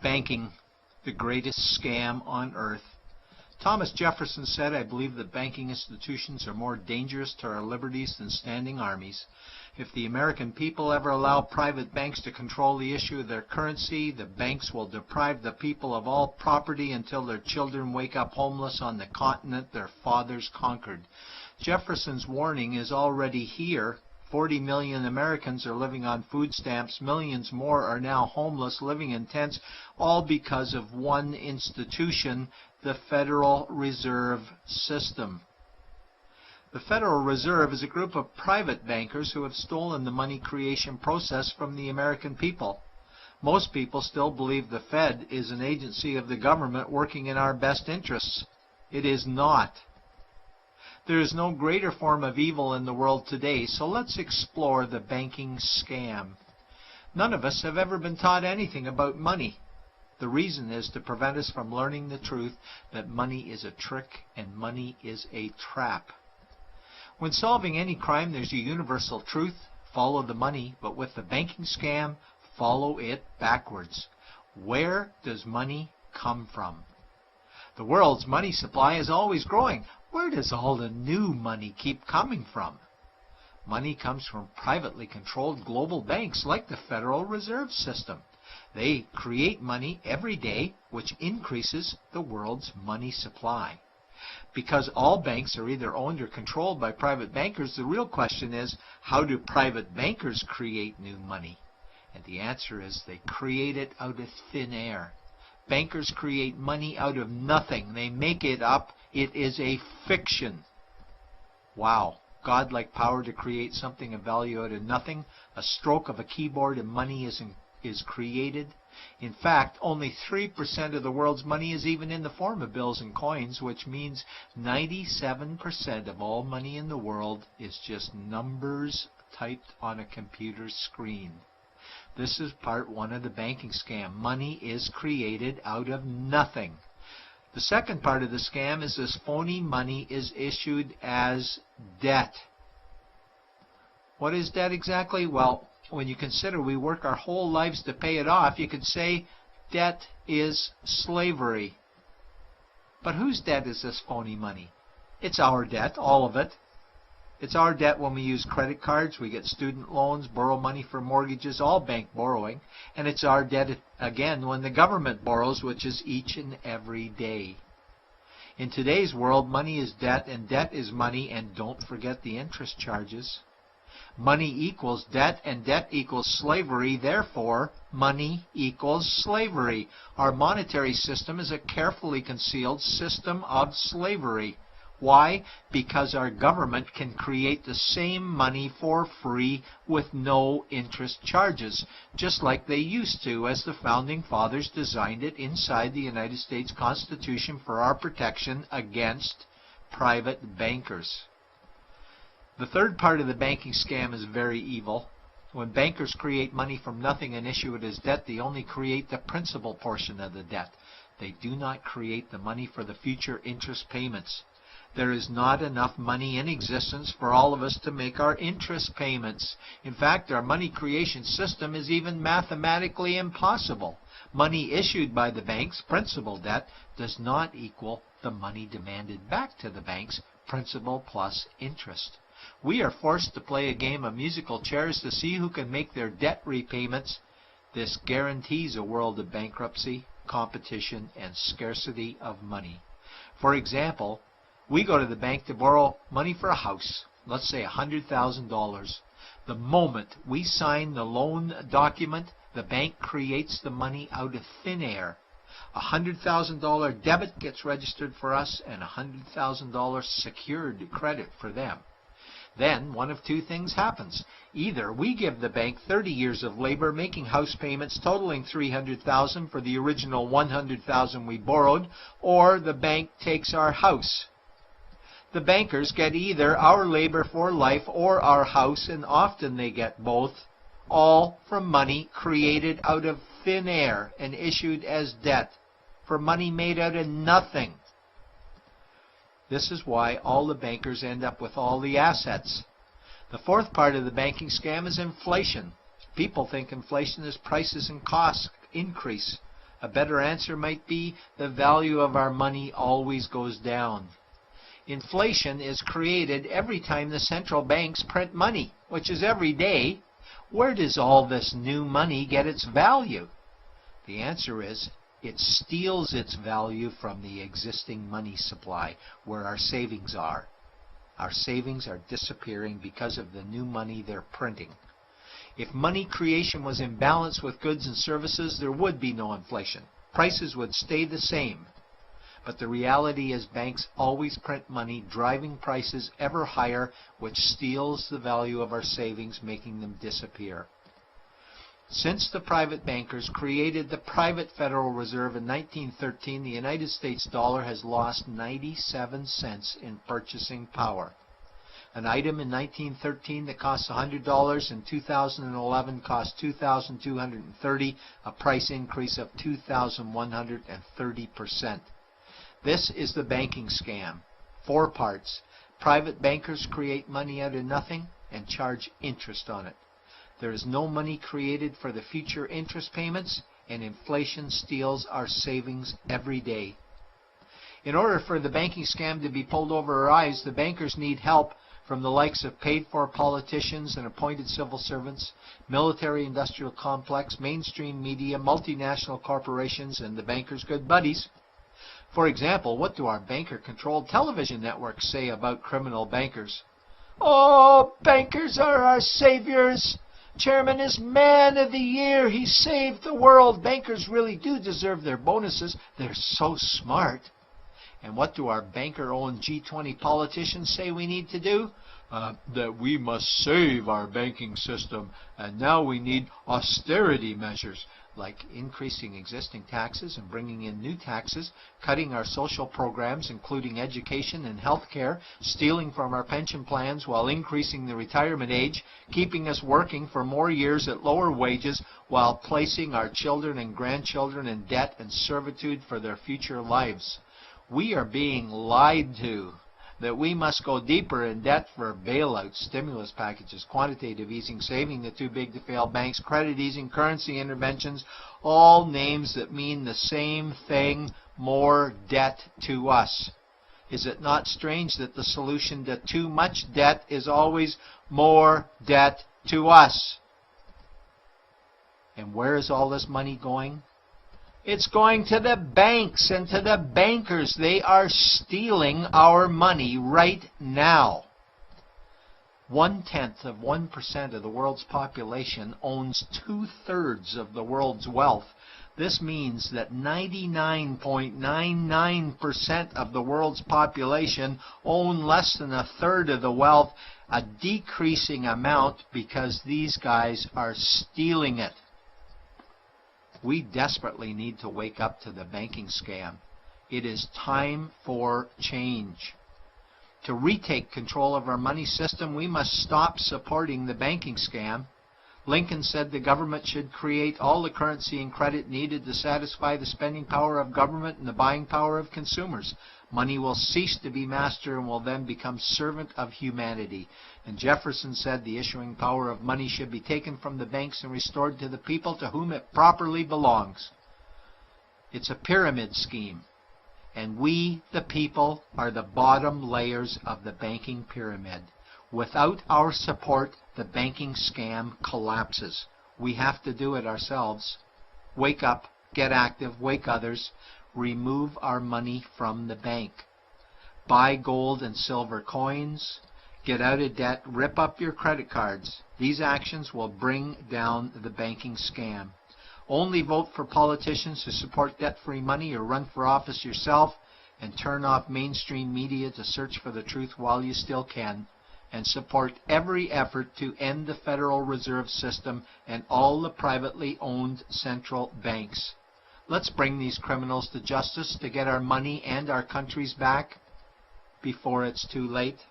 Banking, the greatest scam on earth. Thomas Jefferson said, "I believe that banking institutions are more dangerous to our liberties than standing armies. If the American people ever allow private banks to control the issue of their currency, the banks will deprive the people of all property until their children wake up homeless on the continent their fathers conquered." Jefferson's warning is already here. 40 million Americans are living on food stamps. Millions more are now homeless, living in tents, all because of one institution, the Federal Reserve System. The Federal Reserve is a group of private bankers who have stolen the money creation process from the American people. Most people still believe the Fed is an agency of the government working in our best interests. It is not. There is no greater form of evil in the world today, so let's explore the banking scam. None of us have ever been taught anything about money. The reason is to prevent us from learning the truth that money is a trick and money is a trap. When solving any crime, there's a universal truth: follow the money, but with the banking scam, follow it backwards. Where does money come from? The world's money supply is always growing. Where does all the new money keep coming from? Money comes from privately controlled global banks like the Federal Reserve System. They create money every day, which increases the world's money supply. Because all banks are either owned or controlled by private bankers, the real question is, how do private bankers create new money? And the answer is they create it out of thin air. Bankers create money out of nothing. They make it up. It is a fiction. Wow. Godlike power to create something of value out of nothing. A stroke of a keyboard and money is created. In fact, only 3% of the world's money is even in the form of bills and coins, which means 97% of all money in the world is just numbers typed on a computer screen. This is part one of the banking scam. Money is created out of nothing. The second part of the scam is this phony money is issued as debt. What is debt exactly? Well, when you consider we work our whole lives to pay it off, you could say debt is slavery. But whose debt is this phony money? It's our debt, all of it. It's our debt when we use credit cards, we get student loans, borrow money for mortgages, all bank borrowing. And it's our debt again when the government borrows, which is each and every day. In today's world, money is debt and debt is money, and don't forget the interest charges. Money equals debt and debt equals slavery, therefore money equals slavery. Our monetary system is a carefully concealed system of slavery. Why? Because our government can create the same money for free with no interest charges, just like they used to, as the Founding Fathers designed it inside the United States Constitution for our protection against private bankers. The third part of the banking scam is very evil. When bankers create money from nothing and issue it as debt, they only create the principal portion of the debt. They do not create the money for the future interest payments. There is not enough money in existence for all of us to make our interest payments. In fact, our money creation system is even mathematically impossible. Money issued by the banks, principal debt, does not equal the money demanded back to the banks, principal plus interest. We are forced to play a game of musical chairs to see who can make their debt repayments. This guarantees a world of bankruptcy, competition, and scarcity of money. For example, we go to the bank to borrow money for a house, let's say $100,000. The moment we sign the loan document, the bank creates the money out of thin air. A $100,000 debit gets registered for us and a $100,000 secured credit for them. Then one of two things happens. Either we give the bank 30 years of labor making house payments totaling $300,000 for the original $100,000 we borrowed, or the bank takes our house. The bankers get either our labor for life or our house, and often they get both, all from money created out of thin air and issued as debt, for money made out of nothing. This is why all the bankers end up with all the assets. The fourth part of the banking scam is inflation. People think inflation is prices and costs increase. A better answer might be the value of our money always goes down. Inflation is created every time the central banks print money, which is every day. Where does all this new money get its value? The answer is it steals its value from the existing money supply, where our savings are. Our savings are disappearing because of the new money they're printing. If money creation was in balance with goods and services, there would be no inflation. Prices would stay the same. But the reality is banks always print money, driving prices ever higher, which steals the value of our savings, making them disappear. Since the private bankers created the private Federal Reserve in 1913, the United States dollar has lost 97 cents in purchasing power. An item in 1913 that cost $100 in 2011 cost $2,230, a price increase of 2,130%. This is the banking scam. 4 parts. Private bankers create money out of nothing and charge interest on it. There is no money created for the future interest payments, and inflation steals our savings every day. In order for the banking scam to be pulled over our eyes, the bankers need help from the likes of paid-for politicians and appointed civil servants, military-industrial complex, mainstream media, multinational corporations, and the bankers' good buddies. For example, what do our banker-controlled television networks say about criminal bankers? Oh, bankers are our saviors. Chairman is Man of the Year. He saved the world. Bankers really do deserve their bonuses. They're so smart. And what do our banker-owned G20 politicians say we need to do? That we must save our banking system, and now we need austerity measures, like increasing existing taxes and bringing in new taxes, cutting our social programs, including education and health care, stealing from our pension plans while increasing the retirement age, keeping us working for more years at lower wages while placing our children and grandchildren in debt and servitude for their future lives. We are being lied to that we must go deeper in debt for bailouts, stimulus packages, quantitative easing, saving the too big to fail banks, credit easing, currency interventions, all names that mean the same thing, more debt to us. Is it not strange that the solution to too much debt is always more debt to us? And where is all this money going? It's going to the banks and to the bankers. They are stealing our money right now. 0.1% of the world's population owns 2/3 of the world's wealth. This means that 99.99% of the world's population own less than 1/3 of the wealth, a decreasing amount because these guys are stealing it. We desperately need to wake up to the banking scam. It is time for change. To retake control of our money system, we must stop supporting the banking scam. Lincoln said the government should create all the currency and credit needed to satisfy the spending power of government and the buying power of consumers. Money will cease to be master and will then become servant of humanity. And Jefferson said the issuing power of money should be taken from the banks and restored to the people to whom it properly belongs. It's a pyramid scheme, and we, the people, are the bottom layers of the banking pyramid. Without our support, the banking scam collapses. We have to do it ourselves. Wake up, get active, wake others. Remove our money from the bank. Buy gold and silver coins. Get out of debt. Rip up your credit cards. These actions will bring down the banking scam. Only vote for politicians who support debt-free money, or run for office yourself, and turn off mainstream media to search for the truth while you still can. And support every effort to end the Federal Reserve System and all the privately owned central banks. Let's bring these criminals to justice to get our money and our countries back before it's too late.